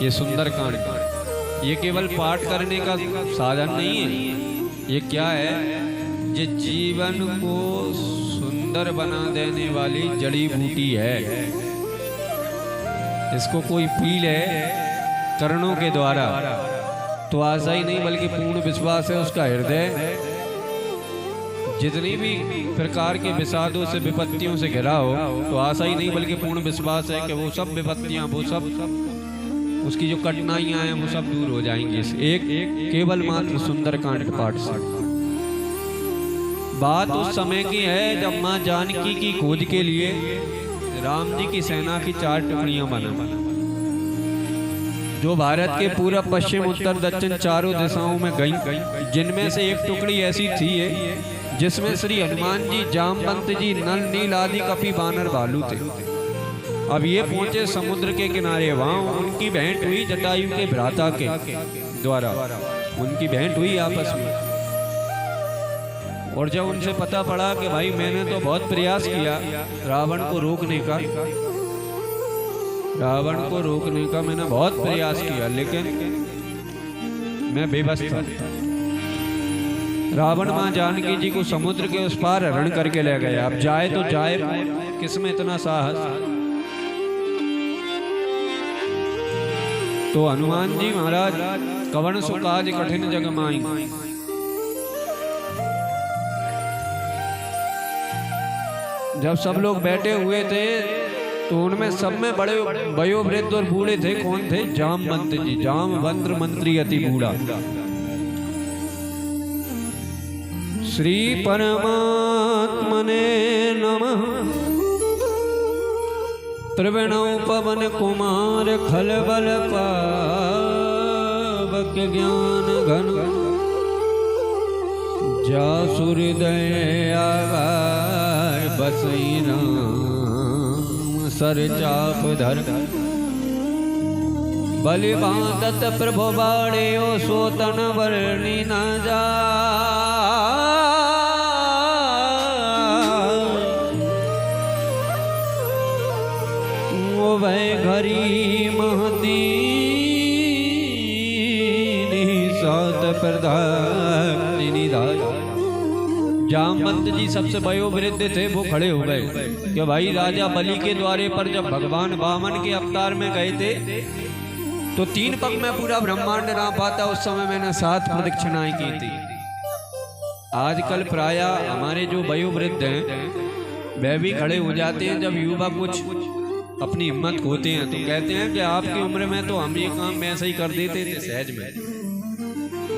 ये सुंदरकांड, ये केवल पाठ करने का साधन नहीं है, ये क्या है? ये जीवन को सुंदर बना देने वाली जड़ी बूटी है। इसको कोई पी ले चरणों के द्वारा तो आशा ही नहीं बल्कि पूर्ण विश्वास है उसका हृदय जितनी भी प्रकार के विषादों से विपत्तियों से घिरा हो, तो आशा ही नहीं बल्कि पूर्ण विश्वास है कि वो सब विपत्तियां, वो सब उसकी जो कठिनाइयां हैं वो सब दूर हो जाएंगी एक केवल मात्र सुंदरकांड के पाठ से। बात उस समय की है जब मां जानकी की खोज के लिए राम जी की सेना की 4 टुकड़ियां बना, जो भारत के पूरब पश्चिम उत्तर दक्षिण चारों दिशाओं में गईं, जिनमें से एक टुकड़ी ऐसी थी जिसमें श्री हनुमान जी, जामवंत जी, नल, नील आदि कपि वानर भालू थे। अब ये पहुंचे समुद्र के किनारे, वहां उनकी भेंट हुई जटायु के भ्राता के द्वारा, उनकी भेंट हुई आपस में। और जब उनसे पता पड़ा कि भाई मैंने तो बहुत प्रयास किया रावण को रोकने का, मैंने बहुत प्रयास किया, लेकिन मैं बेबस था। रावण मां जानकी जी को समुद्र के उस पार हरण करके ले गया। अब जाए तो जाए, किसमें इतना साहस? तो हनुमान जी महाराज कवन सु काज कठिन जग माई, जब सब लोग बैठे हुए थे तो उनमें सब में बड़े वयोवृद्ध और बूढ़े थे। कौन थे? जामवंत जी, जामवंत मंत्री अति बूढ़ा। श्री परमात्मने नमः। प्रवणौ पवन कुमार खलबल पावक ज्ञान घन, जासु हृदय आगार बसई राम सर चाप धर। बलि बांधत प्रभु बाड़े ओ सोतन वर्णि न जा। ओ वह घरी महदीनी सात प्रधान निधाय। जामवंत जी सबसे वयोवृद्ध थे, वो खड़े हो गए कि भाई राजा बलि के द्वारे पर जब भगवान वामन के अवतार में गए थे तो 3 पग में पूरा ब्रह्मांड ना पाता, उस समय मैंने 7 प्रदक्षिणाएं की थी। आजकल प्राय हमारे जो वयोवृद्ध हैं वह भी खड़े हो जाते हैं जब युवा कुछ अपनी हिम्मत खोते हैं, तो कहते हैं कि आपकी उम्र में तो हम ये काम ऐसे ही कर देते थे सहज में।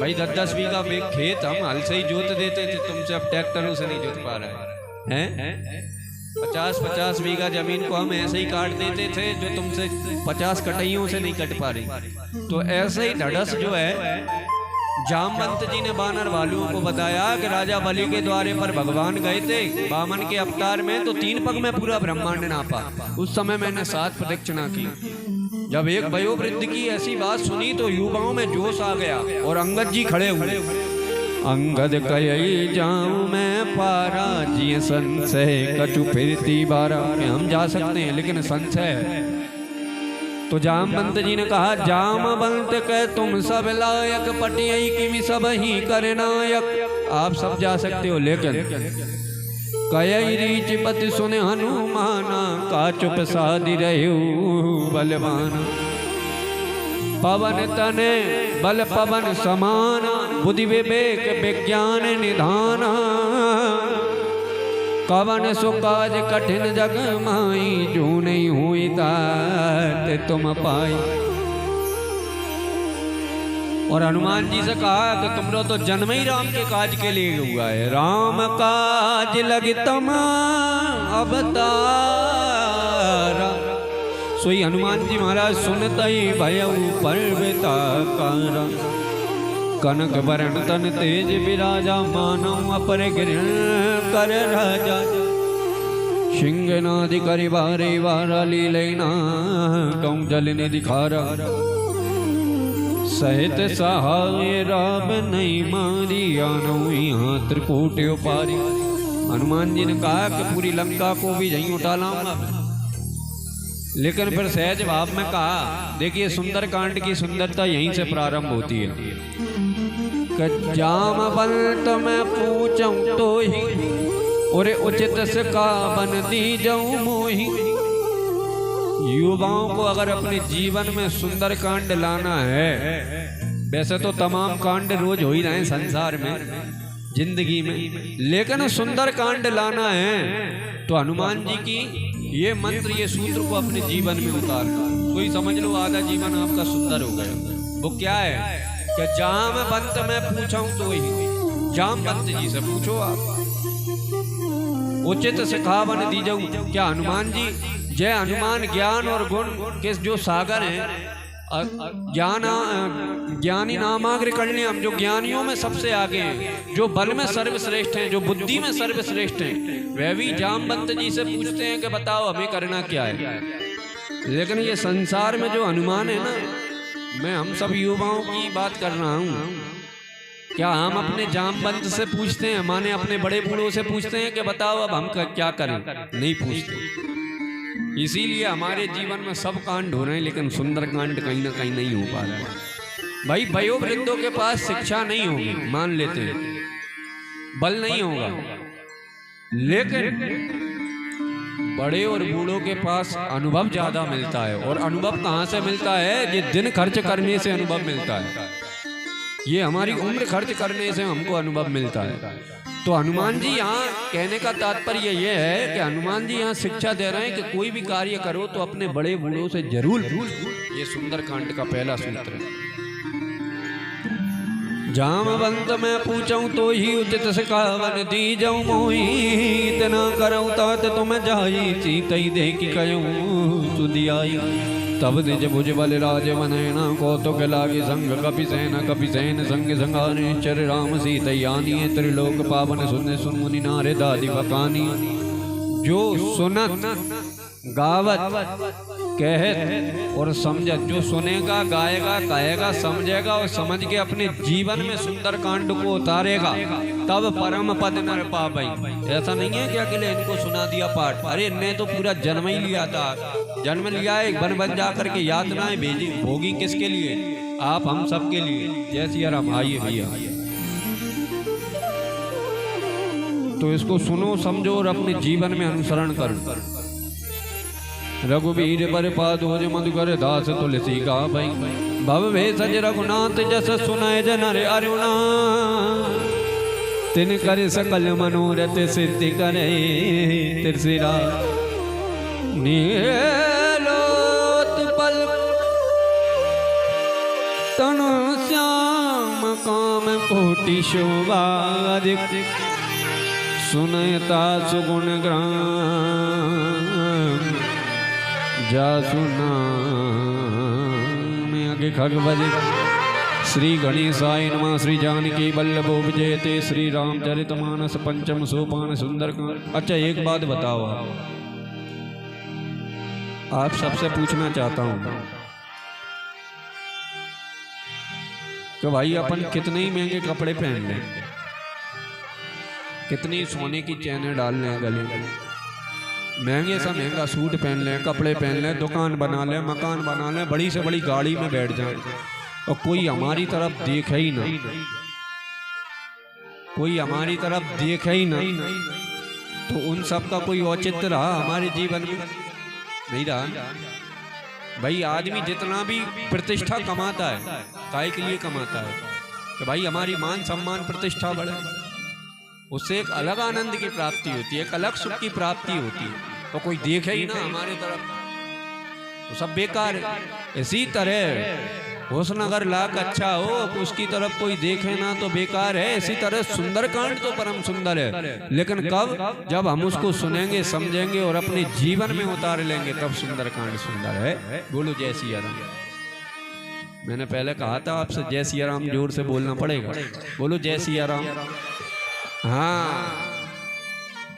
भाई 10-10 बीघा खेत हम हल से ही जोत देते थे, तुमसे अब ट्रैक्टरों से नहीं जोत पा रहे हैं। 50-50 बीघा जमीन को हम ऐसे ही काट देते थे जो तुमसे 50 कटाइयों से नहीं कट पा रही। तो ऐसे ही ढड़स जो है जामवंत जी ने वानर भालुओं को बताया कि राजा बलि के द्वारे पर भगवान गए थे वामन के अवतार में, तो 3 पग में पूरा ब्रह्मांड नापा। उस समय मैंने 7 प्रदक्षिणा की। जब एक वयोवृद्ध की ऐसी बात सुनी तो युवाओं में जोश आ गया और अंगद जी खड़े हुए। अंगद कई जाऊं मैं पारा, जिये संशय कछु फिरती बारा। हम जा सकते हैं लेकिन संशय है। तो जामवंत जी ने कहा, जामवंत कह तुम सब लायक, पटियई किमि सब ही करनायक। आप सब जा सकते हो लेकिन कई रीच पति सुने हनुमाना, का चुप साधि रहु बलवाना। पवन तने बल पवन समाना, बुद्धि विवेक विज्ञान निधाना। कवन सुकाज कठिन जग माई, जो नहीं हुई तात तुम पाई। और हनुमान जी से कहा कि तुमरो तो जन्म ही राम के काज के लिए हुआ है। राम काज लग तमा अवतारा। सोई हनुमान जी महाराज सुनता ही भयउ पर्वताकारा। कनक वरण तन तेज विराजा, मानव अपर गिरण कर राजा। सिंहनादि करि बारे वारा, लीलैना कौ जल निधि खारा। सहित सहाय राम नहीं मारी, आनो यहाँ त्रिकूट उपारी। हनुमान जी ने कहा कि पूरी लंका को भी यहीं उठा लाऊंगा। लेकिन फिर सहज भाव में कहा, देखिए सुंदरकांड की सुंदरता यहीं से प्रारंभ होती है। जामवंत मैं पूछूं तो ही और उचित से का बन दी जाऊं मोही। युवाओं को अगर अपने जीवन में सुंदर कांड लाना है, वैसे तो तमाम कांड रोज हो ही रहे हैं संसार में, जिंदगी में, लेकिन सुंदर कांड लाना है तो हनुमान जी की ये मंत्र, ये सूत्र को अपने जीवन में उतारना। कोई समझ लो आधा जीवन आपका सुंदर हो गया। वो क्या है कि जामवंत मैं पूछूं तो ही, जामवंत जी से पूछो आप, उचित सिखावन दी जाऊं। क्या हनुमान जी, जय हनुमान ज्ञान और गुण के जो सागर हैं, ज्ञानी नामाग्र करने, हम जो ज्ञानियों में सबसे आगे हैं, जो बल में सर्वश्रेष्ठ हैं, जो बुद्धि में सर्वश्रेष्ठ हैं, वह भी जामवंत जी से पूछते हैं कि बताओ हमें करना क्या है। लेकिन ये संसार में जो हनुमान है ना, मैं हम सब युवाओं की बात कर रहा हूँ, क्या हम अपने जामवंत से पूछते हैं, माने अपने बड़े बूढ़ों से पूछते हैं कि बताओ अब हम क्या करें? नहीं पूछते। इसीलिए हमारे जीवन में सब कांड हो रहे हैं, लेकिन सुंदर कांड कहीं ना कहीं नहीं हो पा रहा है। भाई वयोवृद्धों के पास शिक्षा नहीं होगी, मान लेते हैं, बल नहीं होगा, लेकिन बड़े और बूढ़ों के पास अनुभव ज्यादा मिलता है। और अनुभव कहाँ से मिलता है? ये दिन खर्च करने से अनुभव मिलता है, ये हमारी उम्र खर्च करने से हमको अनुभव मिलता है। तो हनुमान जी यहाँ कहने का तात्पर्य ये है कि हनुमान जी यहाँ शिक्षा दे रहे हैं कि कोई भी कार्य करो तो अपने बड़े बूढ़ों से जरूर पूछो। ये सुंदरकांड का पहला सूत्र है। जामवंत मैं पूछूं तो ही उचित सिखावन दी जाऊं मोही। इतना करऊं तात तुम जाई सीतई देखी कयूं सुदियाई। तब निज भुज बल राज मनैना कौतुक लागे संग कपि सेन संग संगाने चर राम सीतयानी। त्रिलोक पावन सुन सुन मुनि नारे दादी बकानी। जो सुनत गावत कहत और समझत, जो सुनेगा गाएगा कहेगा समझेगा और समझ के अपने जीवन में सुंदर कांड को उतारेगा, तब परम पद नर पावई। ऐसा नहीं है कि अकेले इनको सुना दिया पाठ, अरे इनने तो पूरा जन्म ही लिया था, जन्म लिया है, बन बन जा करके यातनाएं भेजी भोगी किसके लिए? आप हम सब के लिए। जय सिया राम। आइए भैया, तो इसको सुनो समझो और अपने जीवन में अनुसरण करो। रघुबीर पर पादोज मधुकर दास तुलसी गा भई। भव भेषज रघुनाथ जस सुनय जन रे अरुणा। तिन कर सकल मनोरथ सिद्धि करे। तिरसिरा नीलोत्पल तनु श्याम काम कोटि शोभा। सुनयता सुगुण ग्राम जा सुना में आगे खगवज। श्री गणेशाय नमः। श्री जानकी वल्लभो विजयते। श्री रामचरितमानस पंचम सोपान सुंदरकांड। अच्छा एक बात बताओ, आप सबसे पूछना चाहता हूं कि भाई अपन कितने ही महंगे कपड़े पहन लें, कितनी सोने की चैनें डाल लें गले में, महंगे से महंगा सूट पहन लें, कपड़े पहन लें, दुकान बना लें, मकान बना लें, बड़ी से बड़ी गाड़ी में बैठ जाएं, और कोई हमारी तरफ देखे ही नहीं, कोई हमारी तरफ देखे ही नहीं, तो उन सब का कोई औचित्य रहा हमारे जीवन में? नहीं रहा। भाई आदमी जितना भी प्रतिष्ठा कमाता है, काहे के लिए कमाता है? कि भाई हमारी मान सम्मान प्रतिष्ठा बढ़े, उससे एक अलग आनंद की प्राप्ति होती है, एक अलग सुख की प्राप्ति होती है। तो कोई देखे ही ना हमारे तरफ तो सब बेकार है। इसी तरह हुस्न अगर लाख अच्छा हो, उसकी तरफ कोई देखे ना तो बेकार है। इसी तरह सुंदरकांड तो परम सुंदर है, लेकिन कब? जब हम उसको सुनेंगे, समझेंगे और अपने जीवन में उतार लेंगे, तब सुंदरकांड सुंदर है। बोलो जय सिया राम। मैंने पहले कहा था आपसे जय सिया राम जोर से बोलना पड़ेगा। बोलो जय सिया राम। हाँ।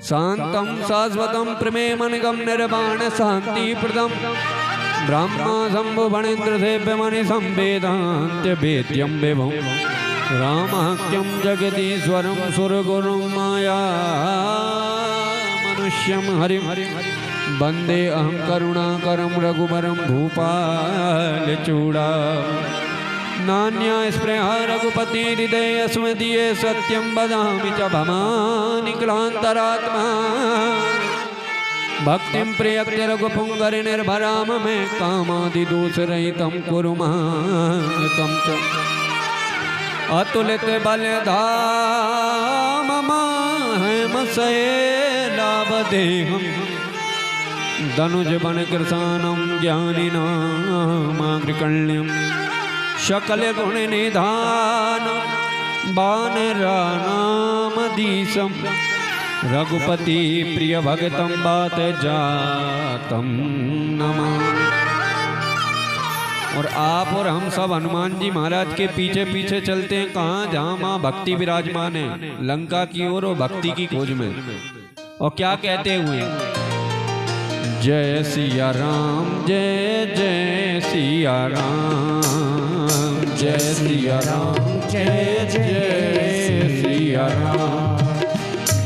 शांतम शाश्वतम प्रमेमनिगम निर्वाण शांति प्रदम ब्रह्मा शंभु भणेन्द्र सेव्य मणि संवेदांत्य वेद्यम विभुम रामाख्यम जगदीश्वरम सुरगुरुम माया मनुष्यम हरिम वंदे अहं करुणाकरं रघुवरं भूपाल चूड़ा नान्या स्पृहा रघुपति हृदय स्मृतिये सत्यं वदामि च भवानि क्लान्तरात्मा भक्तिं प्रियक्त्य रघुपुंगर निर्भराम में कामादि दोष रहितं कुरु मां अतुलित बलधाम माहेम शैलावदेहं धनुज बन कृशानं ज्ञानिनामाग्रकण्यं सकल गुण निधान वानरानामधीशं रघुपति प्रिय भगतम बात जातम नमामि। और आप और हम सब हनुमान जी महाराज के पीछे पीछे चलते हैं। कहाँ? जहाँ माँ भक्ति विराजमान है, लंका की ओर और भक्ति की खोज में। और क्या कहते हुए? जय सिया राम, जय जय सिया राम, जय सिया राम, जय जय सिया राम,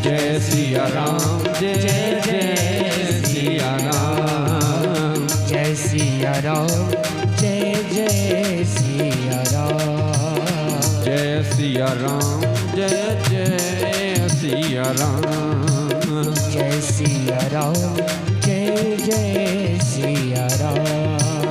जय सिया राम, जय जय सिया राम, जय सिया राम, जय जय सिया राम, जय सिया राम, जय जय सिया राम, जय सिया राम, जय जय सिया राम।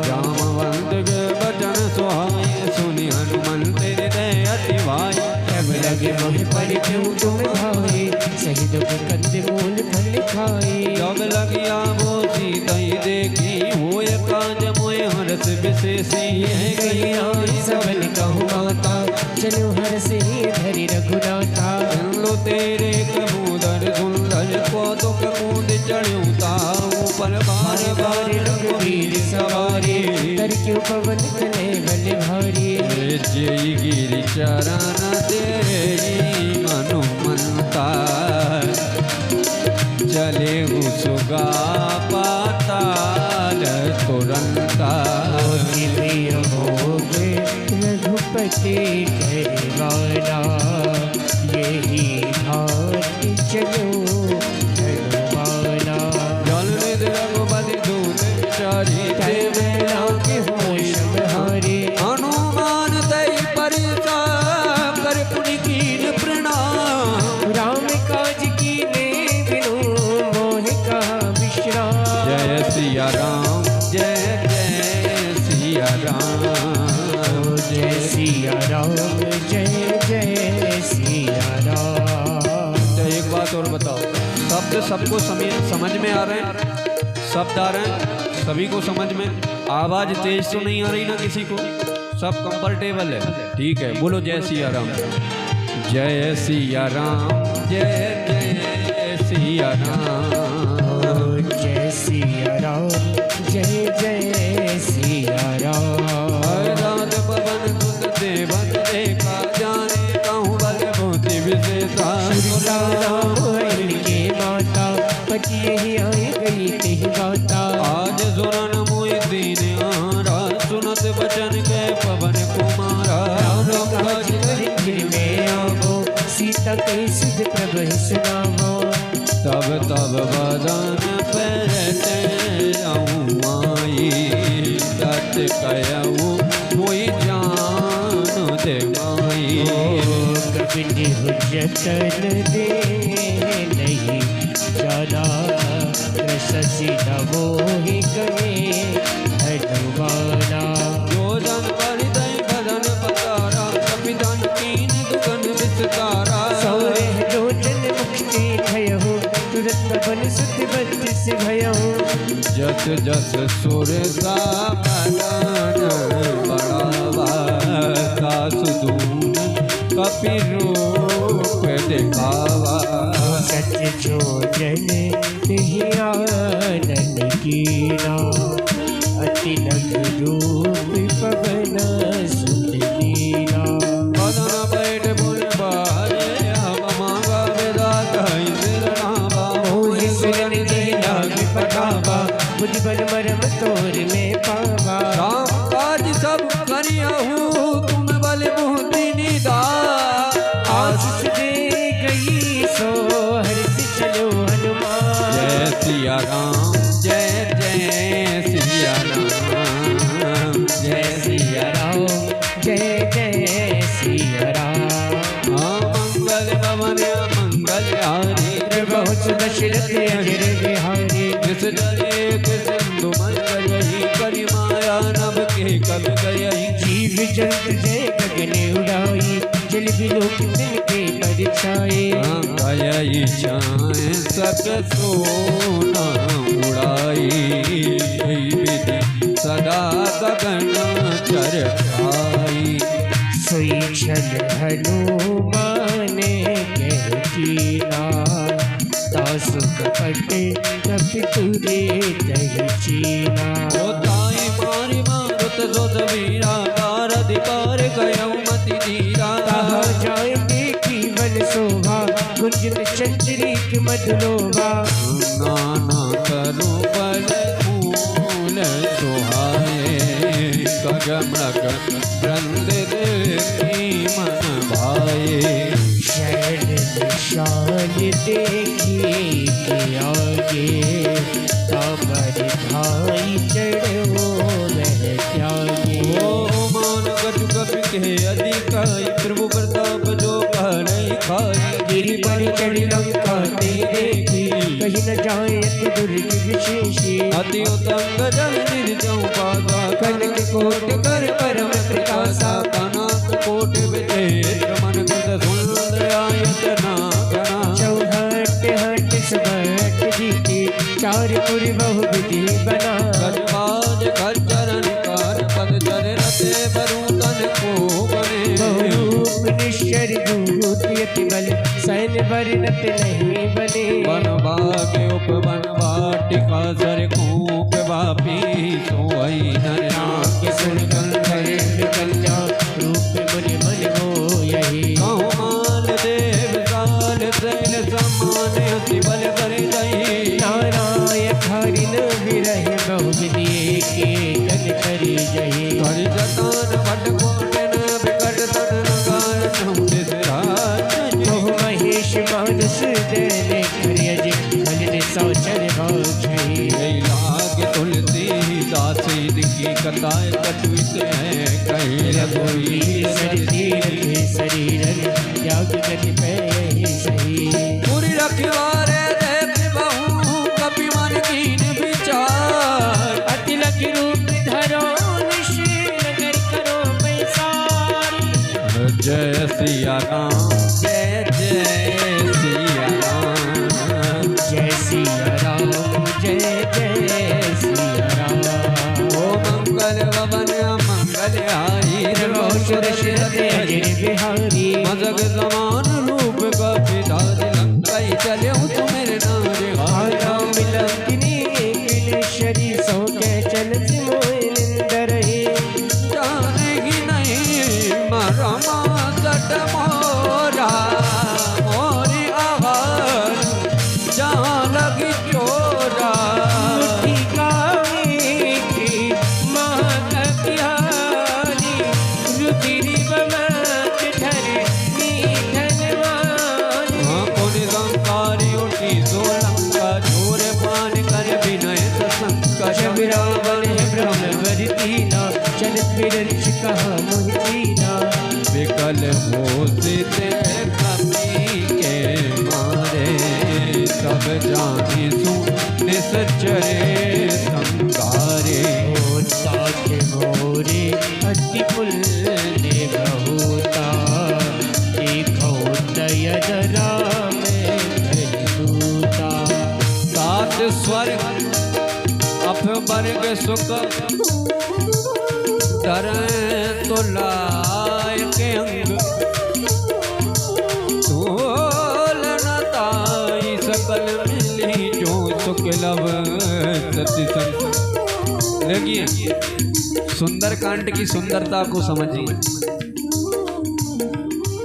जामवंत के बचन सुहाए सुनि हनुमंत हृदय अति भाई तब लगे मोह पर क्यों तुम भाई सही दुख कंद मूल फल खाए। जब लगिया वो सीता देखी होय काज मोय हरस विशेषी है गई आई सबन कहु माता चलो हर से धरि रघुनाथा। लो तेरे कबूतर सुंदर को दुख कूद चढ़ूता ऊपर बार बार रघुवीर सवारी तर क्यों पवन कले बल भारी। जय गिरि चरण तेरी हनुमंता चले सुगा पाताल तुरंता। रघुपति करवाना यही घाट चलो हनुमाना। जल रघुपति दूत चारी के होश हारे हनुमान तय परिता कर पुनि कीन प्रणाम। राम काज कीने बिनु मोह का विश्राम। जय सिया राम, जय जय सिया राम, जय सिया राम, जय जय सिया राम। तो एक बात और बताओ, शब्द सबको समझ में आ रहे हैं? शब्द आ रहे हैं सभी को समझ में? आवाज तेज तो नहीं आ रही ना किसी को? सब कंफर्टेबल है? ठीक है, बोलो जय सिया राम, जय सिया राम, जय जय सिया राम, जय सिया राम, जय जय सिया राम। रात पवन सुत देवन देखा जाने कहूँ बल भूति विशेषा। के माता पति यही आई गई तेहि बाता। आज सुरन मोहि दीन आरा सुनत बचन के पवन कुमारा। में आवो सीता कई सिद्ध प्रभु सुनावो। तब तब बदन पैरते आऊँ आई सत कहूँ मोहि जान दे माई। कपिनि हुज्जतन दे नहीं जाना शशि मोहि कहे हनुमाना। जो जन परिदय बदन पतारा कपिधन कीन दुगन विस्तारा। सौरे लोचन मुक्ति भयहु तुरंत बन सुत बंदिस भयहु। जस जस सुर सा बदन बढ़ावा सासुदून कपि रूप दिखावा। सच जोजन नहीं आनन कीना अति नग रूप पवन सुत लीना। बदन बैठ बुल बारे हम मांगा विदाता सिरनावा। मोहि सुरन देना पठावा बुझ बल मरम तोर में पावा। राम काज सब करियहु तुम बल बुद्धि निधान। जरे के सिंधु मन गयही करी माया नभ के कब गयही जीव जंत जय गगन उड़ाई जल बिलोक तिनके परछाए गयही छाए सक सोना उड़ाई विधि सदा गगन चर आई सोई छल हनुमान कहतीना दास कपट कपितुरे दही चीना ताई मारी मांगत जोत वीरा कार अधिकार गयऊ मति धीरा कहा जाए देखी वन शोभा गुंजन चंद्रिक मधुलोभा नाना करो बल फूल सुहाए कगमक वृंद देखी मन भाए शरण विशाल देखी के आगे तापर भाई चढ़ो वह त्यागे ओ मान कटु कपि के अधिकाई प्रभु प्रताप जो कहै खाई गिरि पर चढ़ लंका ते देखी कहीं न जाए अति दुर्ग विशेषी अति उतंग जल निर्जौ पादा कनक कोट कर परम प्रकाशा कनक कोट विदेश मन कृत सुंदर आयतना गणा चौहट हट सबट जीती चार पुर बहु विधि बना गजबाज खच्चरन कार पद चर रते बरूतन को बने बहुरूप निश्चर दूत यति बल सैन्य वर्णत नहीं बने वन बाग उप वन वाटिका सर कूप वापी सोई नरनाक सुन गंधर्व कन्या रूप मुनि मन हो यही कौमाल देव काल सैन समान अति बल कर गई नारायण हरिन विरह बहु विधि के जन करी जही कर जतान भट कोटन विकट तन नगार चौंड सिराज बहु महेश मानस देने खरियज खलिन सौचर भाव छही लाग तुलसी दासी की कथाएं कटवित है कहीं रघुवीर शरीर के शरीरन त्याग गति पे सही पूरी रखवारे देख बहु कपि मन कीन विचार अति लखि रूप धरो नगर करो पैसारी जय सिया राम जय जय सिया राम जय सिया राम जय जय सिया राम ओ मंगल भवन मंगल आई गिर बिहारी मजग समान रूप का पिता लंकाई चले तुम्हें नारे आया मिलंकिनी किलेश्वरी सो के चल सिमोय निंदर ही जाने ही नहीं मरमा सट मोरा मोरी आवाज जहाँ लगी चोरा मुट्ठी गावे की महकतियारी रुधिरी बमत धरे धनवानी हाँ कौन संकारी उठी सोलंका छोरे पान कर विनय सत्संग शबरावन ब्रह्म वरतीना चलत विरंच कहा मोहितीना विकल होशित कपि के मारे सब जानी सुन निसचरे संकारे साथ मोरे अति पुण्य बहुता देखो दयद राम दूता सात स्वर्ग अपवर्ग सुख धरें तो लायक अंग तोलनताई सकल मिली जो सुख लव सती संग लगिए सुंदरकांड की सुंदरता को समझिए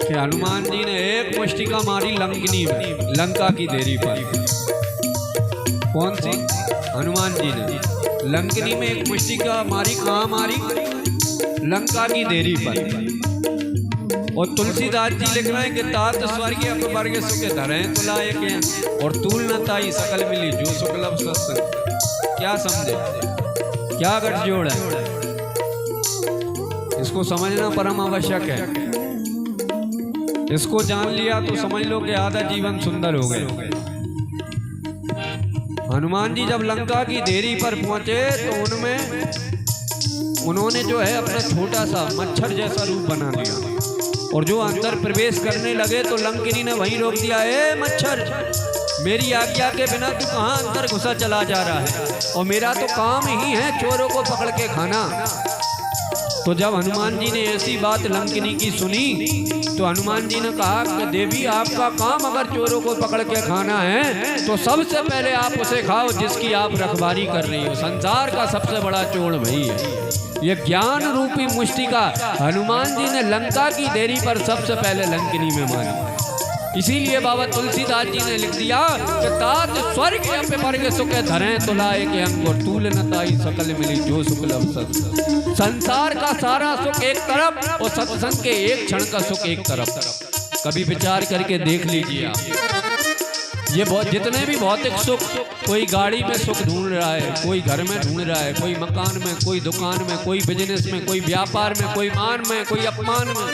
कि हनुमान जी ने एक मुष्टिका मारी लंकिनी में लंका की देरी पर कौन सी हनुमान जी ने लंकिनी में एक मुष्टिका मारी कहाँ मारी लंका की देरी पर और तुलसीदास जी लिख रहे हैं कि तात स्वर्ग अपवर्ग सुख धरें तो लायक हैं और तूल न ताई सकल मिली जो सुखलभ सत्संग क्या समझे क्या गठजोड़ है इसको समझना परम आवश्यक है इसको जान लिया तो समझ लो कि आधा जीवन सुंदर हो गए हनुमान जी जब लंका की देरी पर पहुंचे तो उन्होंने जो है अपना छोटा सा मच्छर जैसा रूप बना लिया और जो अंदर प्रवेश करने लगे तो लंकिनी ने वहीं रोक दिया, ए मच्छर, मेरी आज्ञा के बिना तू कहाँ अंदर घुसा चला जा रहा है, और मेरा तो काम ही है चोरों को पकड़ के खाना। तो जब हनुमान जी ने ऐसी बात लंकिनी की सुनी तो हनुमान जी ने कहा कि देवी, आपका काम अगर चोरों को पकड़ के खाना है तो सबसे पहले आप उसे खाओ जिसकी आप रखवारी कर रही हो। संसार का सबसे बड़ा चोर वही है। ये ज्ञान रूपी मुष्टिका हनुमान जी ने लंका की देरी पर सबसे पहले लंकिनी में मारी। इसीलिए बाबा तुलसीदास जी ने लिख दिया कि तात स्वर्ग स्वर्ग सुख धरें तुलाए के अंगुर तूल नताई सकल मिली जो शुक्ल अवसर। संसार का सारा सुख एक तरफ और सत्संग के एक क्षण का सुख एक तरफ। कभी विचार करके देख लीजिए आप, ये जितने भी भौतिक सुख, कोई गाड़ी में सुख ढूंढ रहा है, कोई घर में ढूंढ रहा है, कोई मकान में, कोई दुकान में, कोई बिजनेस में, कोई व्यापार में, कोई मान में, कोई अपमान में,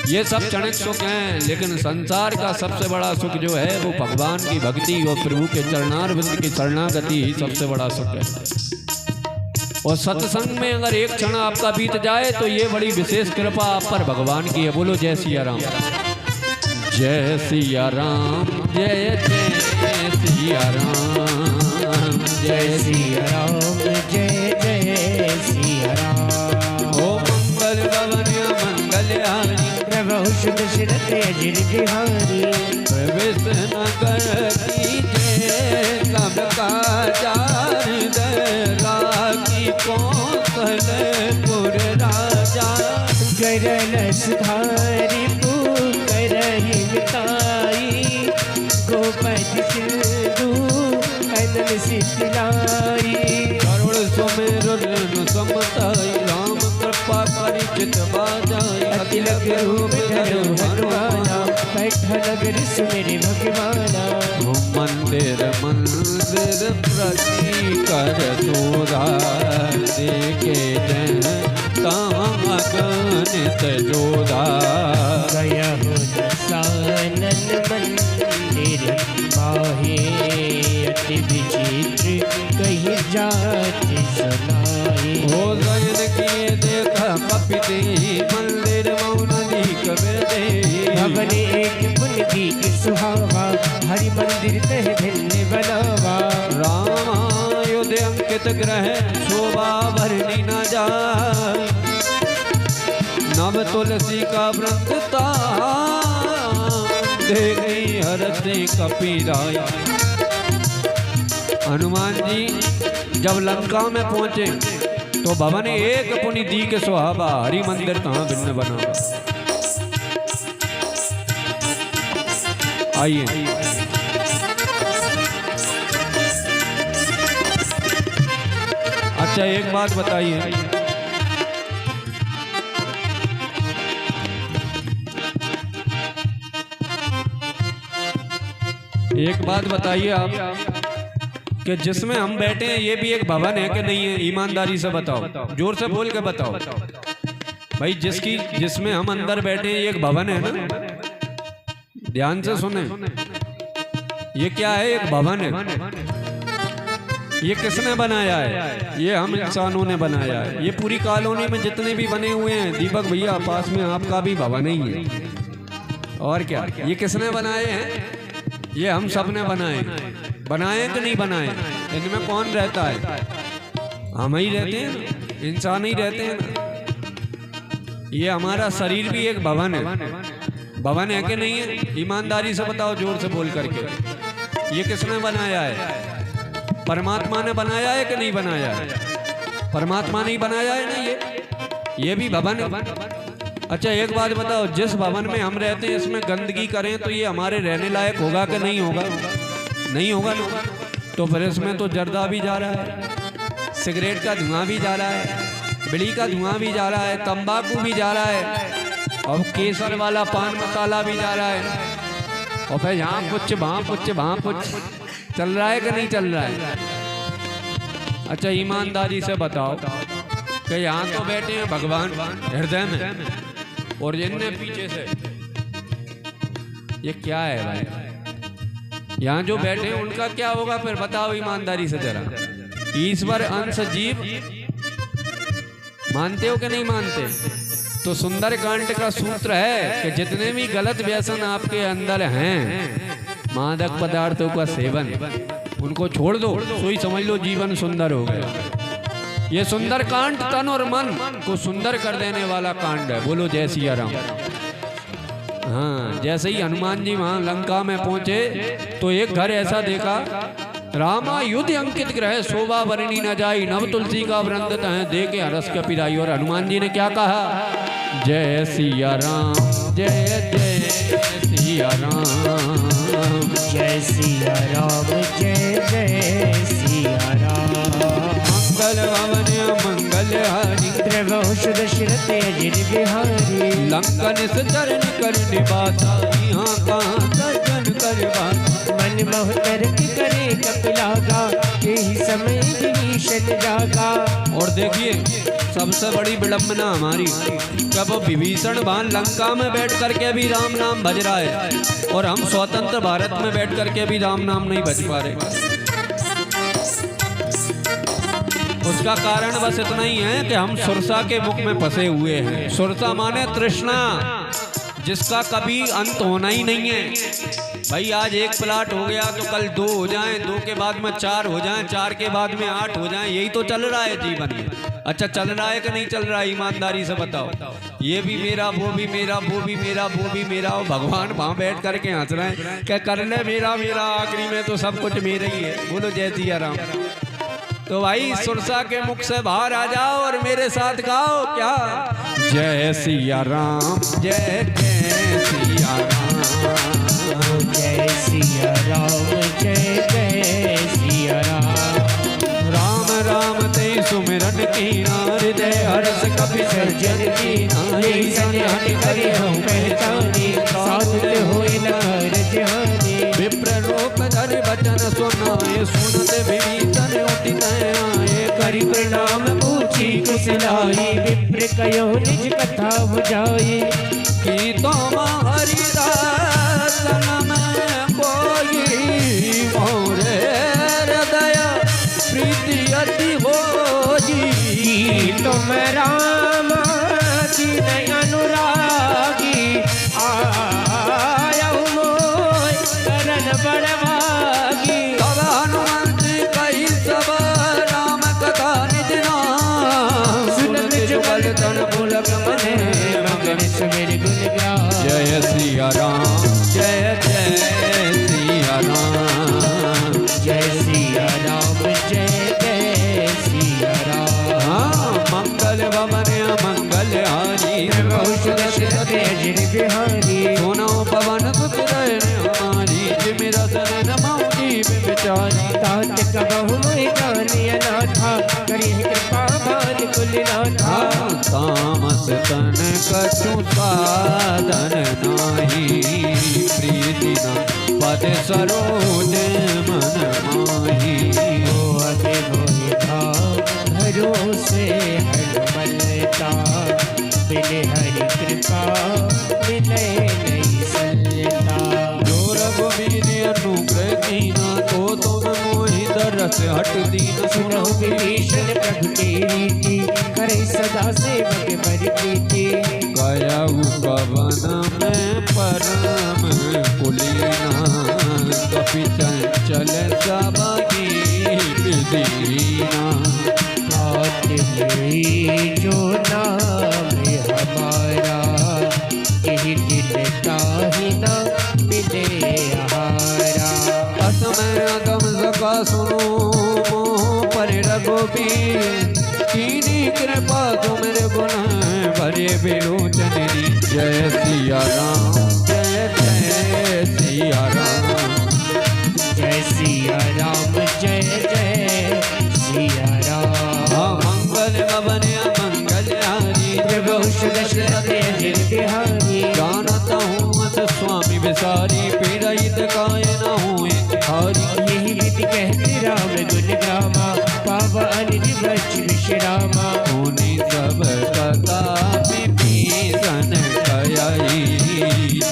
ये सब क्षणिक सुख हैं। लेकिन संसार का सबसे बड़ा सुख जो है वो भगवान की भक्ति और प्रभु के चरणारविंद की शरणागति ही सबसे बड़ा सुख है। और सत्संग में अगर एक क्षण आपका बीत जाए तो ये बड़ी विशेष कृपा आप पर भगवान की है। बोलो जय सिया राम, जय सिया राम, जय जय सिया राम, जय सिया राम, जय जय सिया राम। ओ मंगल भवन मंगलहारी प्रभु दशरथ अजिर बिहारी, प्रवेश नगर कीजिए सब काजार राखी कौशलपुर राजा। करन सुधारी करही मिताई गोपति सिंधु अनल सितलाई। करुण सुमेरुन समताई राम कृपा परिचित बाजाई। अतिलक रूप धरो हनुमाना बैठा नगर सुमेरे भगवाना। मंदिर मंदिर प्रति कर सोधा देखे जन कामगनित जोधा। गया हो दसानन मंदिर माहे अति विचित्र कहीं जाति सुनाई। हो गयन किए देखा कपिते मंदिर मौन अधिक वेदे। भवन एक पुन दीक सुहावा हरि मंदिर तह भिन्न बनावा। रामायुध अंकित ग्रह शोभा भरनी न जाए। नव तुलसी का व्रतता दे गई हरते कपीराया। हनुमान जी जब लंका में पहुंचे तो भवन एक पुनि दी के सुहावा हरि मंदिर कहाँ भिन्न बना। आइए अच्छा एक बात बताइए, एक बात बताइए आप कि जिसमें हम बैठे हैं ये भी एक भवन है कि नहीं है? ईमानदारी से बताओ, जोर से बोल के बताओ भाई। जिसमें हम अंदर बैठे हैं ये एक भवन है ना? ध्यान से सुने, ये क्या है? एक भवन है। ये किसने बनाया है? ये हम इंसानों ने बनाया है। ये पूरी कॉलोनी में जितने भी बने हुए हैं, दीपक भैया पास में आपका भी भवन ही है। और क्या, ये किसने बनाए हैं? ये हम सब ने बनाए। बनाए कि नहीं बनाए? इनमें कौन रहता है? हम ही रहते हैं, इंसान ही रहते हैं ना। ये हमारा शरीर भी एक भवन है। भवन है कि नहीं है? ईमानदारी से बताओ, जोर से बोल करके। ये किसने बनाया है? परमात्मा ने बनाया है कि नहीं बनाया है? परमात्मा ने बनाया है ना। ये भी भवन है। अच्छा एक बात बताओ, जिस भवन में हम रहते हैं इसमें गंदगी करें तो ये हमारे रहने लायक होगा कि नहीं होगा? नहीं होगा ना। तो फिर इसमें तो जर्दा भी जा रहा है, सिगरेट का धुआं भी जा रहा है, बीड़ी का धुआं भी जा रहा है, तंबाकू भी जा रहा है, और केसर वाला पान मसाला भी जा रहा है, और फिर यहाँ कुछ वहाँ कुछ चल रहा है कि नहीं चल रहा है? अच्छा ईमानदारी से बताओ कि यहाँ तो बैठे हैं भगवान हृदय में, और जिनने पीछे से ये क्या है भाई? यहाँ जो बैठे हैं उनका क्या होगा फिर बताओ ईमानदारी से जरा। ईश्वर अंश जीव मानते हो कि नहीं मानते? तो सुंदरकांड का सूत्र है कि जितने भी गलत व्यसन आपके अंदर हैं, मादक पदार्थों का सेवन, उनको छोड़ दो, सोई समझ लो जीवन सुंदर हो गया। ये सुंदरकांड तन और मन को सुंदर कर देने वाला कांड है। बोलो जय सिया राम। हाँ, जैसे ही हनुमान जी वहां लंका में पहुंचे तो एक घर ऐसा देखा, रामा युद्ध अंकित ग्रह शोभा वर्णी न जाई, नव तुलसी का वृंद तह दे के हरस के पिराई। और हनुमान जी ने क्या कहा? जय सिया राम, जय जय सिया राम, जय सिया राम, जय जय सिया राम। मंगल भवन मंगल हारी, प्रभु दशरथ अजिर बिहारी। लंकन चरण कर निवासा, यहाँ कहाँ सज्जन कर बासा। मन मोह तर्क करे कपिलागा, यही समय विभीषण जागा। और देखिए सबसे बड़ी विडंबना हमारी, जब विभीषण वहां लंका में बैठ करके भी राम नाम भज रहा है और हम स्वतंत्र भारत में बैठ करके भी राम नाम नहीं भज पा रहे। उसका कारण बस इतना ही है कि हम सुरसा के मुख में फंसे हुए हैं। सुरसा माने तृष्णा, जिसका कभी अंत होना ही नहीं है। भाई आज एक प्लाट हो गया तो कल 2 हो जाएं, 2 के बाद में 4 हो जाएं, 4 के बाद में 8 हो जाएं, यही तो चल रहा है जीवन में। अच्छा चल रहा है कि नहीं चल रहा है? ईमानदारी से बताओ। ये भी मेरा, वो भी मेरा, वो भी मेरा, वो भी मेरा, और भगवान वहां बैठ करके हंस रहे हैं क्या कर ले मेरा मेरा, आखिरी में तो सब कुछ मेरा ही है। बोलो जय सिया राम। तो भाई सुरसा के मुख से बाहर आ जाओ और मेरे साथ गाओ क्या? जय सिया राम, जय जय सिया राम, जय सिया राम, जय जय सिया राम। राम राम ते सुमिरन कीना, हृदय हर्ष कपि सर्जन कीना। यही सन्याट करे हम पहचानी, साधुत होए न कारज हानि। विप्र रूप धरि बचन सुनाए, सुनते विभीषण उठित आए। करि प्रणाम पूछी कुशलाई, विप्र कयो निज कथा बुझाई। की तुम हरिदासन में कोई, मोरे हृदय प्रीति अति होई। तुम राम दीन अनुरागी, आयऊ मोय करन बड़भागी। तब हनुमान जी कही सब राम कथा निज नाम, सुनत जुगल तन पुलक मने, मगन सुमिर गुण गान। जय सिया राम, जय जय सिया राम, जय सिया राम, जय जय सिया राम। हाँ मंगल भवन मंगल हारी, प्रभु दशरथ अजिर बिहारी। सोनो पवन सुत हमारी, जिमिरा सरन मौजी विचारी। तात कबहु मोहि जानि अनाथा, करिहि कृपा भान कुल नाथा। तामस तन कछु साधन नाही, प्रीति न पद सरोज मन माही। अति भोहि भाव भरोसे हनुमलता, बिन हरि कृपा मिले नहीं सलता। जो रघुवीर अनुग्रह कीना, तो तुम मोहि दरस हट दीन। सुनो विभीषण प्रभु की रीति, करे सदा सेवक पर प्रीति। गयऊ कवन में परम कुलीना, कपि चंचल सबकी विदीना। जो नाम हमारा, यही दिन ताहि न मिले आहारा। असमय अगम सका सुनो, मोह पर रघुबीर। कीनी कृपा तुमरे गुण भरे बिलोचनी। जय सिया राम, जय जय सिया राम, जय सिया राम, जय जय सिया राम। मंगल भवन मंगल हारी, प्रभु दशरथ अजिर बिहारी। जानत हूँ मत स्वामी विसारी, पीड़ित काय न होए हारी। यही विधि कहते राम गुण गामा, पावा अनिज ब्रज विश्रामा। होनी सब कथा विभीषण कयाई,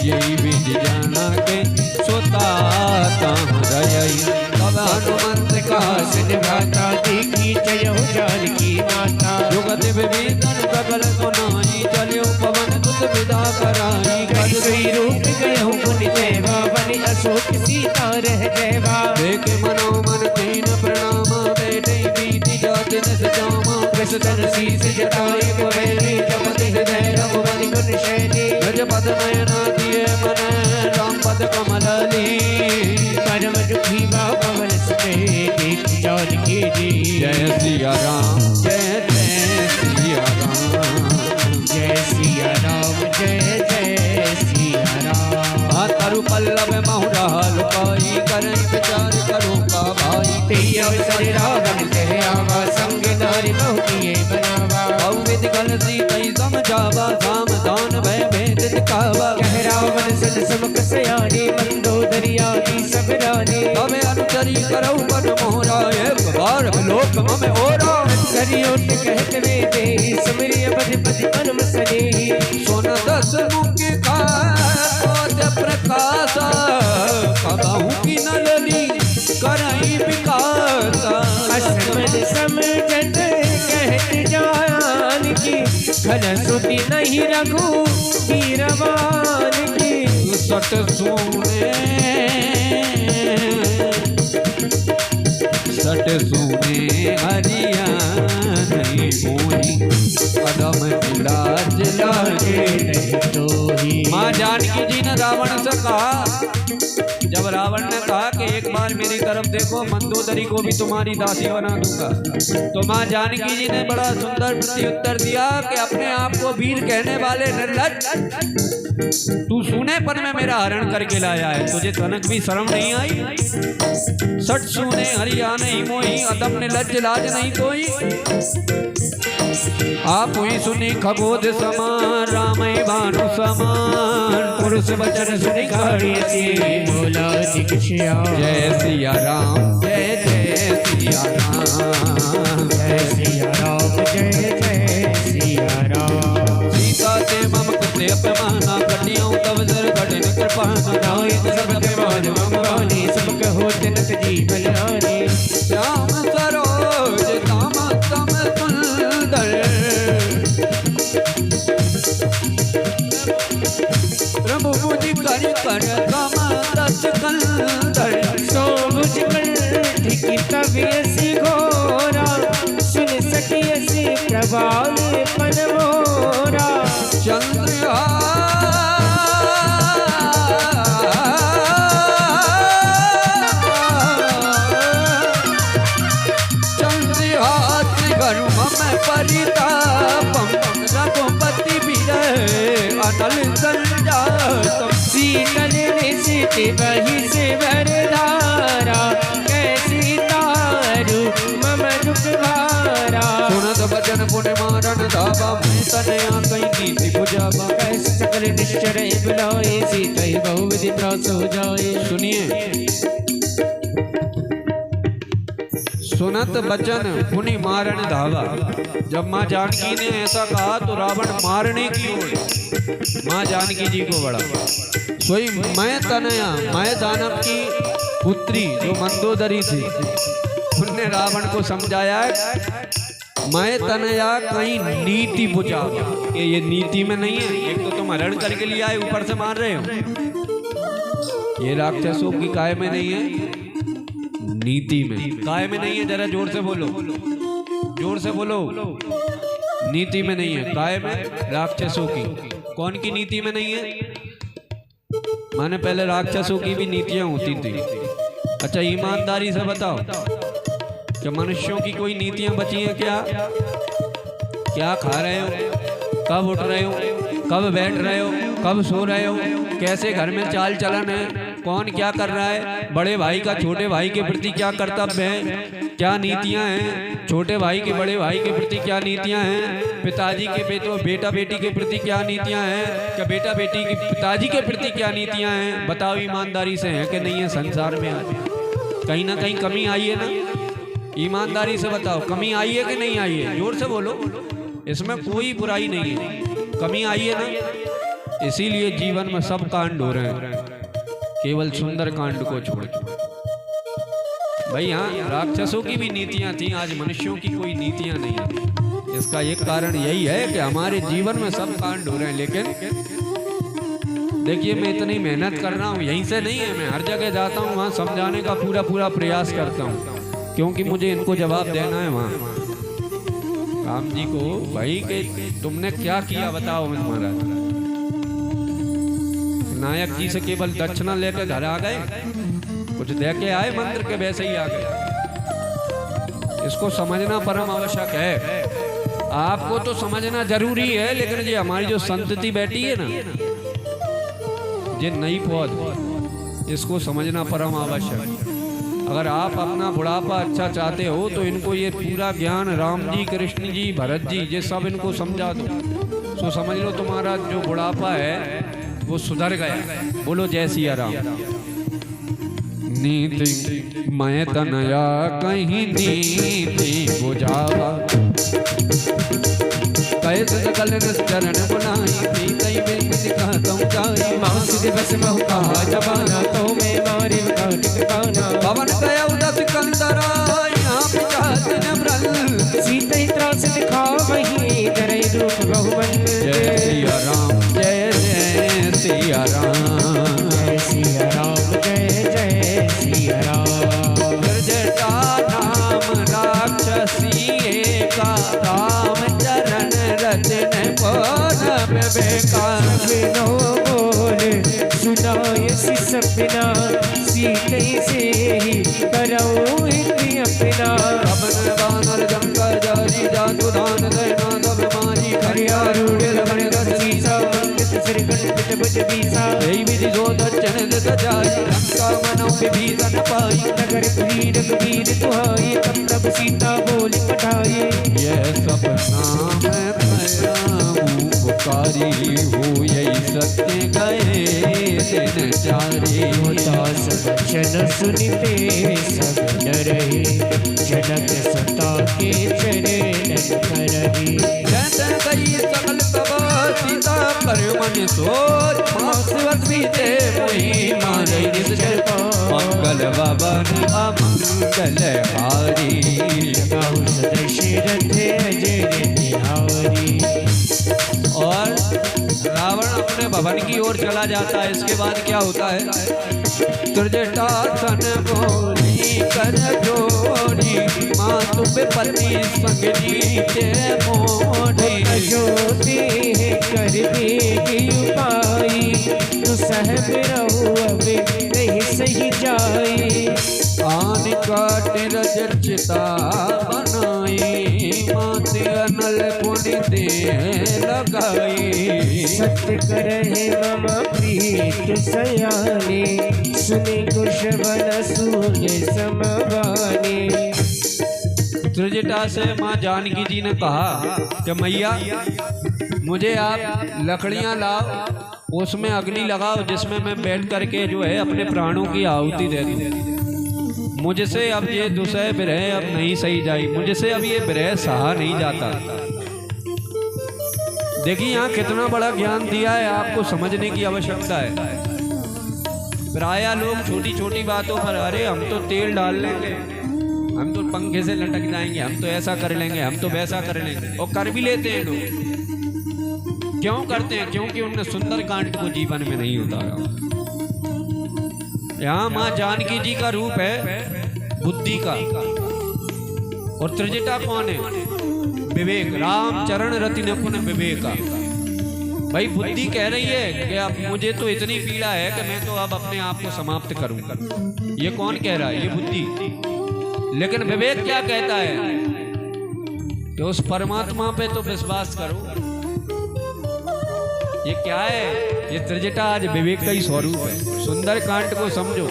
यही विधि जाना के सोता तहाँ विदा कराई कई सोई रूप गयो मुनि देवा बनि अशोक सीता रह जयवा देखे मनो मन तीन प्रणाम बैठे बीती जात न सजामा कृष्ण शीस जटाई गोवेली जपति हृदय रघुपति गुण शैली गज पद नयना दिए मन राम पद कमल ली परम दुखी पवन सुते देख जानकी जी जय सिया राम जय जय सिया राम जय सिया राम जय जय सिया राम तरु पल्लव महुरा लुकाई करई विचार करो का भाई तेई अवसर रावण कह आवा संग नारी बहु किए बनावा बहुविध गल सीतई समझावा सामधान भय भेद दिखावा कह रावण सन समुख सयाने मंदोदरी आदि सब राने तबे अनुचरी करौ पन मोहरा एक बार लोक ममे ओरा करियोट कहत वे दे सुमरिय पद पद अनुम सने सोन दस मुख का तोज प्रकाश कबहू की नलनी करई विकास असमन समझत कहत जान की घन सुति नहीं रघु वीरवान की सट सुने सट सुने हरिया नहीं मोही कदम विराज लागे नहीं तो ही माँ जानकी जी ने रावण से कहा, जब रावण ने कहा कि एक बार मेरी तरफ देखो मंदोदरी को भी तुम्हारी दासी बना दूंगा, तो माँ जानकी जी ने बड़ा सुंदर प्रत्युत्तर दिया कि अपने आप को वीर कहने वाले निर्लज्ज, तू सूनेपन में मेरा हरण करके लाया है, तुझे तनक भी शर्म नहीं आई? सट सूने हरिया नहीं मोही अदम निर्लज्ज लाज नहीं कोई। आप हुई सुनी खगोद समान रामई भानु समान पुरुष वचन सुनी गाड़ी बोला दीक्षा जय सिया राम जय जय सिया राम जय सिया राम जय जय सिया राम सीता ते मम कुते अपमाना कटियों तब जर कठिन कृपा नाई सब के मान मंगानी सब कहो तिनक जीवन रानी श्याम सरोज तम तम सुंदर प्रभु मुझ कर कर कम दस कंदर सो मुझ पर ठीक तभी ऐसी घोरा सुन सकी ऐसी प्रभाव पन मोरा परितापम रघुपति अनल संजातम शीतल निशित वही से वरधारा कैसी तारू मम दुख भारा सुनत बचन पुण्य मारण धावा मैं तनया कहीं नीति बुझावा कैसे सकल निश्चर बुलाए सीता बहुविधि त्रास हो जाए। सुनिए, सुनत बचन पुनि मारण धावा। जब माँ जानकी ने ऐसा कहा तो रावण मारने की ओर माँ जानकी जी को बढ़ा। सोई मैं तनया मैं दानव की पुत्री जो मंदोदरी थी, उनने रावण को समझाया मैं तनया कहीं नीति बुझा, ये नीति में नहीं है। एक तो तुम हरण करके लिए आए, ऊपर से मार रहे हो। ये राक्षसों की काय में नहीं है, नीति में। काय में नहीं है, जरा जोर से बोलो, जोर से बोलो। नीति में नहीं है, काय में? राक्षसों की। कौन की नीति में नहीं है? माने पहले राक्षसों की भी नीतियां होती थी। अच्छा ईमानदारी से बताओ कि मनुष्यों की कोई नीतियां बची हैं क्या? क्या खा रहे हो, कब उठ रहे हो, कब बैठ रहे हो, कब सो रहे हो, कैसे घर में चाल चलन है, कौन क्या कर रहा है, बड़े भाई का छोटे भाई के प्रति क्या कर्तव्य है, क्या नीतियां हैं, छोटे भाई के बड़े भाई के प्रति क्या नीतियां हैं, पिताजी के बेटा बेटी के प्रति क्या नीतियां हैं, क्या बेटा बेटी के पिताजी के प्रति क्या नीतियां हैं? बताओ ईमानदारी से है कि नहीं है? संसार में आज कहीं ना कहीं कमी आई है ना? ईमानदारी से बताओ, कमी आई है कि नहीं आई है? जोर से बोलो, इसमें कोई बुराई नहीं है, कमी आई है ना? इसीलिए जीवन में सब कांड हो रहे हैं, केवल सुंदर कांड को छोड़। भाई हाँ, राक्षसों की भी नीतियां थी, आज मनुष्यों की कोई नीतियां नहीं है। इसका एक कारण यही है कि हमारे जीवन में सब कांड हो रहे हैं, लेकिन देखिए मैं इतनी मेहनत कर रहा हूँ, यहीं से नहीं है, मैं हर जगह जाता हूँ, वहाँ समझाने का पूरा पूरा प्रयास करता हूँ, क्योंकि मुझे इनको जवाब देना है वहाँ राम जी को। भाई कि तुमने क्या किया बताओ महाराज। नायक जी से केवल दक्षिणा लेकर घर आ गए, कुछ दे के आए मंदिर के वैसे ही आ गए। इसको समझना परम आवश्यक है। आपको तो समझना जरूरी है, लेकिन ये हमारी जो संतति बैठी है ना, ये नई पौध, इसको समझना परम आवश्यक। अगर आप अपना बुढ़ापा अच्छा चाहते हो तो इनको ये पूरा ज्ञान राम जी, कृष्ण जी, भरत जी, ये सब इनको समझा दो, तो समझ लो तुम्हारा जो बुढ़ापा है वो सुधर गया। बोलो जय सिया राम। नीति मैं तनया कहीं नीति बुझावा, कैसे सकल चरण बुलाई थी तई बिन दिखाता हूँ जाई। मास दिवस महु कहा जबाना, तो मैं मारे ठिकाना। पवन गया उदस कंदरा, यहाँ पिचास न ब्रल। सीता ही त्रास दिखा वही धरई रूप बहुबल। जय सिया राम, जय जय सिया राम, जय सिया राम, जय जय सिया राम। जटा नाम राक्षसी का, राम चरण रचन पौन विवेका। बिनो बोल सुनाय सी सपना, सीते से ही करो हिंदी अपना। रमन बानर जंकर जारी जातु दान दैना दब मारी खरिया रूढ़ लमन रसीसा। श्रीगणपति भुज बीसा, यही विधि जो दक्षिण दित जाई, लंका मनो विभीषण पाई। नगर पुरी रघुवीर तुहाई, तब तब सीता बोली पठाई। यह सपना है भया पुकारी हो, यही सत्य गए दिन जारी। होता सब जन सुनते सब डरहि, जनक सता के चरण करहि। जैसे गई सकल तब सीता कर मन सोच, मास सीते मोहि मारे निश्चर। मंगल भवन अमंगल हारी, गाँव दशरथ अजय निहारी। और रावण अपने भवन की ओर चला जाता है। इसके बाद क्या होता है? त्रिजटा तन बोली कर जोड़ी, माँ तुम पति संग नीचे मोड़ी। ज्योति कर देगी उपाई, तू सहब रहो अब नहीं सही जाई। आन काट रजता बनाई, माते अनल पुण्य दे लगाई। सत्य करहे मम प्रीत सयानी, सुने कुशवन सूर्य समवानी। त्रिजटा से माँ जानकी जी ने कहा कि मैया मुझे आप लकड़ियाँ लाओ, उसमें अग्नि लगाओ, जिसमें मैं बैठ करके जो है अपने प्राणों की आहुति दे दूँ। मुझसे अब ये दुसह विरह अब नहीं सही जाई, मुझसे अब ये विरह सहा नहीं जाता। देखिए यहाँ कितना बड़ा ज्ञान दिया है, आपको समझने की आवश्यकता है। प्रायः लोग छोटी छोटी बातों पर अरे हम तो तेल डाल लेंगे, हम तो पंखे से लटक जाएंगे, हम तो ऐसा कर लेंगे, हम तो वैसा कर लेंगे, और कर भी लेते हैं लोग। क्यों करते हैं? क्योंकि उन्होंने सुंदर कांड को जीवन में नहीं उतारा। यहाँ माँ जानकी जी का रूप है बुद्धि का, और त्रिजटा कौन है? विवेक। राम चरण रति निपुण विवेका। भाई बुद्धि कह रही है कि अब मुझे तो इतनी पीड़ा है कि मैं तो अब अपने आप को समाप्त करूंगा। ये कौन कह रहा है? ये बुद्धि। लेकिन विवेक क्या कहता है कि उस परमात्मा पे तो विश्वास करो। ये क्या है? ये त्रिजटा आज विवेक का ही स्वरूप है। सुंदर कांड को समझो,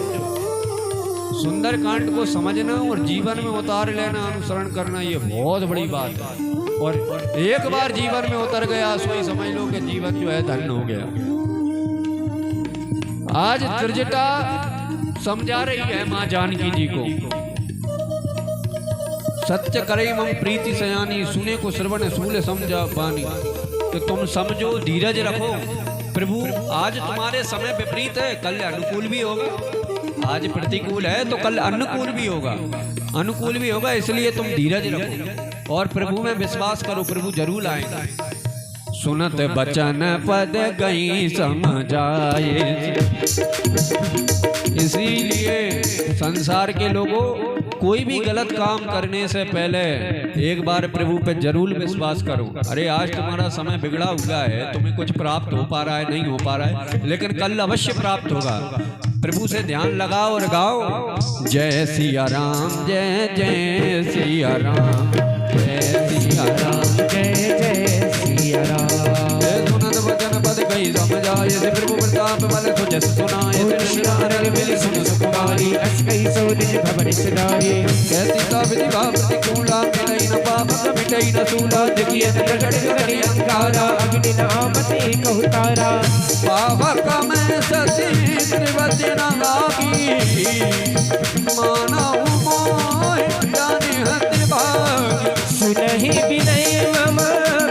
सुंदर कांड को समझना और जीवन में उतार लेना, अनुसरण करना, ये बहुत बड़ी बात है। और एक बार जीवन में उतर गया सो ही समझ लो कि जीवन जो है धन्य हो गया। आज त्रिजटा समझा रही है माँ जानकी जी को, सत्य करे मम प्रीति सयानी, सुने को श्रवण सूल समझा बानी। तो तुम समझो, धीरज रखो। प्रभु आज तुम्हारे समय विपरीत है, कल अनुकूल भी होगा। आज प्रतिकूल है तो कल अनुकूल भी होगा, अनुकूल भी होगा। इसलिए तुम धीरज रखो और प्रभु में विश्वास करो, प्रभु जरूर आएंगे। सुनत बचन पद गई समझाए। इसीलिए संसार के लोगों, कोई भी गलत काम करने से पहले एक बार प्रभु पे जरूर विश्वास करो। अरे आज तुम्हारा समय बिगड़ा हुआ है, तुम्हें कुछ प्राप्त हो पा रहा है, नहीं हो पा रहा है, लेकिन कल अवश्य प्राप्त होगा। प्रभु से ध्यान लगाओ और गाओ जय सिया राम, जय जय सिया राम, जय सिया राम, जय जय सिया राम। सुनत वचन पद कही समझाए, प्रभु प्रताप बल तुझ सुनाए। सुन सुकुमारी अस कई सो दिन भवन सदारी। कैसी सा विधि भाव प्रतिकूला, मिटई न पाप मिटई न सूला। जगियत प्रकट करि अंकारा, अग्नि नामते कहु तारा। पावक में सती त्रिवचन लागी, मानव मोहि जानि हति भागी। सुनहि विनय मम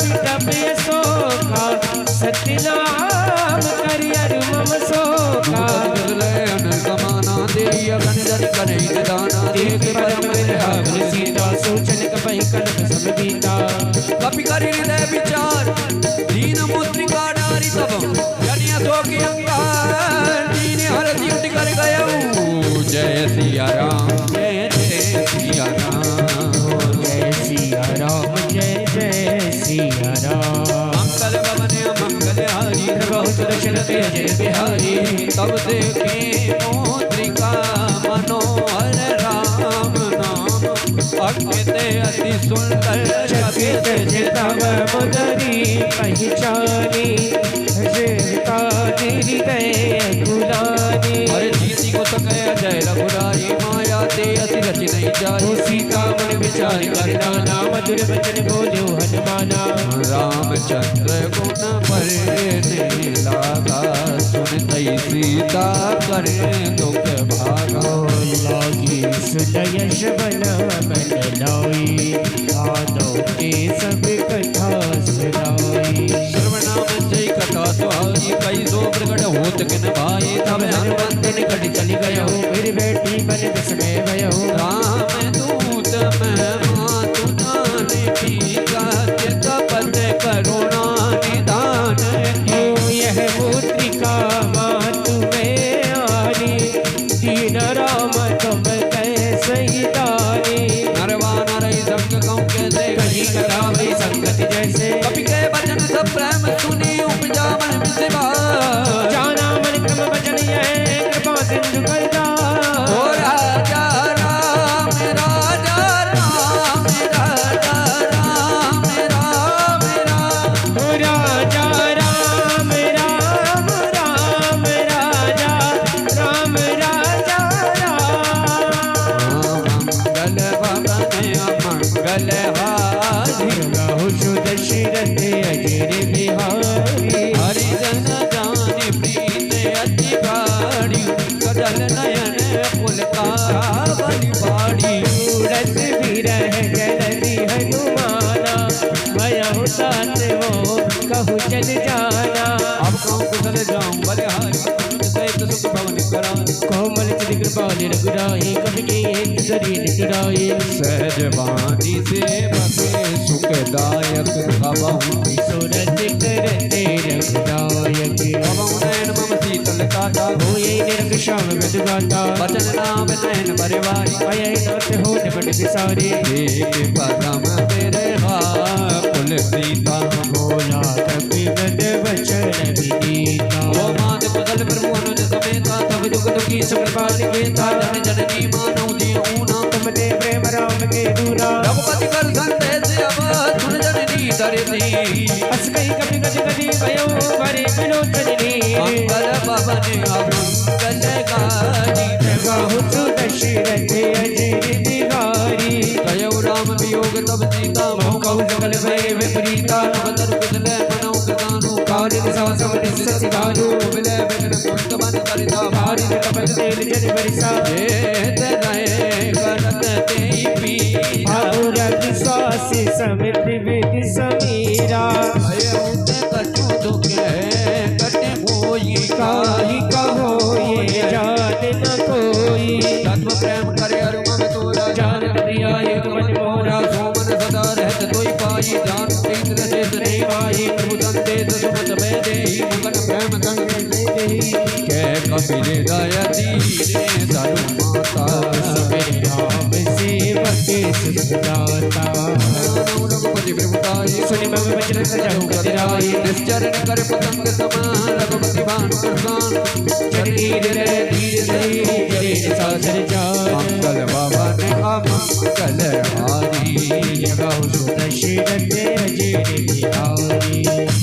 विटपय शोका, सत्य नाम करि अरु मम शोका। समाना देय गणजन करे निदाना, देख परम विरहाग्र सीता, सोचन कपहि कनक समबीता। कपि करि हृदय विचार, दीन मुद्रिका नारी तब जनिया सो की अंकार। दीन हर जीत कर गयऊ, जय सिया राम, जय जय सिया राम, जय सिया राम, जय जय सिया राम। मंगल भवन मंगल हारी, बहुत दशरथ जय बिहारी। तब देखे मुद्रिका मनोहर राम नाम। अंकित अति सुंदर चकित चितव मुदरी पहचानी, हृदय गुलानी। अरे जीती को सकय जय रघुराई, माया ते अति रचि नहीं जाई। सीता मन विचार कर नाना, मधुर वचन बोलो हनुमाना। रामचंद्र गुण पर लागा, सुनतई सीता करे दुख भागा। लागी सुनयश बन मन लाई, आदो के सब कथा सुनाई। सर्वनाम जय कथा सुहाई, कई सो प्रगट होत किन भाई। तब हनुमंत निकट चली गयो, मेरी बेटी बन विस्मय भयो। राम दूत में मातु जाने पीता, चित पद करुणा निदान की। यह मुद्रिका मातु में आनी, दीन राम तुम कैसे दानी। नरवा नरई संग कहूँ कैसे, कही कथा में संगति जैसे। कपि के वचन सब प्रेम सुनी, उपजा मन विषवा। जाना मन क्रम वचन यह, कृपा सिंधु करदा। ओ राजा राम, राजा राम, राजा राम, राम राम। ओ राजा राम राम राम, राजा राम राजा राम। मंगल भवन मंगल हारी, गाहु दशरथ अजर बिहारी। हरिजन जान प्रीत अति गाड़ी, कदल नयन पुलकारा बलि बाड़ी। सूरत विरह जलधि हनुमाना, भयहु तात वो कहु चल जाना। अब कहूँ कुशल जाऊँ बलिहारी, सहित सुख भवन करान। कोमल चित कृपाल रघुराई, कवि के एक शरीर चुराई। सहज वाणी से बसे सुखदायक, अबहु सूरत करते रघुदायक। अबहु नयन मम शीतल काटा। होए निरंग श्याम मृदु गाता, बचन नाम नयन बरवारी। पायै नाथ हो निपट विसारे। एक पदम तेरे कुल सीता, भोला कपि बद वचन विनीता। ओ मान कुशल प्रभु अनुज समेता, तब दुख दुखी सुप्रभात केता। जन जननी मानव जीऊँ ना, तुम ते प्रेम राम के दूरा। रघुपति कर संदेश अब सुन जननी धरती। अस कही कपि गति गति भयो, बरे विलोचनी। मंगल भवन अमंगल गारी, गाहु दशरथ अजर बिहारी। कयौ राम वियोग तब सीता, मोह कहु सकल भय विपरीता। नवतर कुशल मनौ कृतानु, कारिक सासव निस्सति दानु। विलय विघ्न कुंत मन करिता। भारी कपट तेल जन बरसा। जेत नये करत तेई पीरा, और विश्वास समित विधि समीरा। भयउत कछु दुख है कटे होई काहि कहो ये जान न कोई। तत्व प्रेम करे अरु मम तोरा, जान प्रिया एक मन मोरा। सोमन सदा रहत पाई जान तीन रसे तने माई प्रभु संते सुमत में देहि मगन प्रेम कंग देहि कह कबीर दया दीने धर्म माता मेरे नाम सेवक सुखदाता रघुपति प्रभुताई सुनि मम वचन सजहु कतिराई निश्चरण कर पतंग समान रघुपति भानु प्रधान धीर धीरे धीरे सासर जा मंगल भवन अमंगल हारी जगह सुदशरथ अजय बिहारी।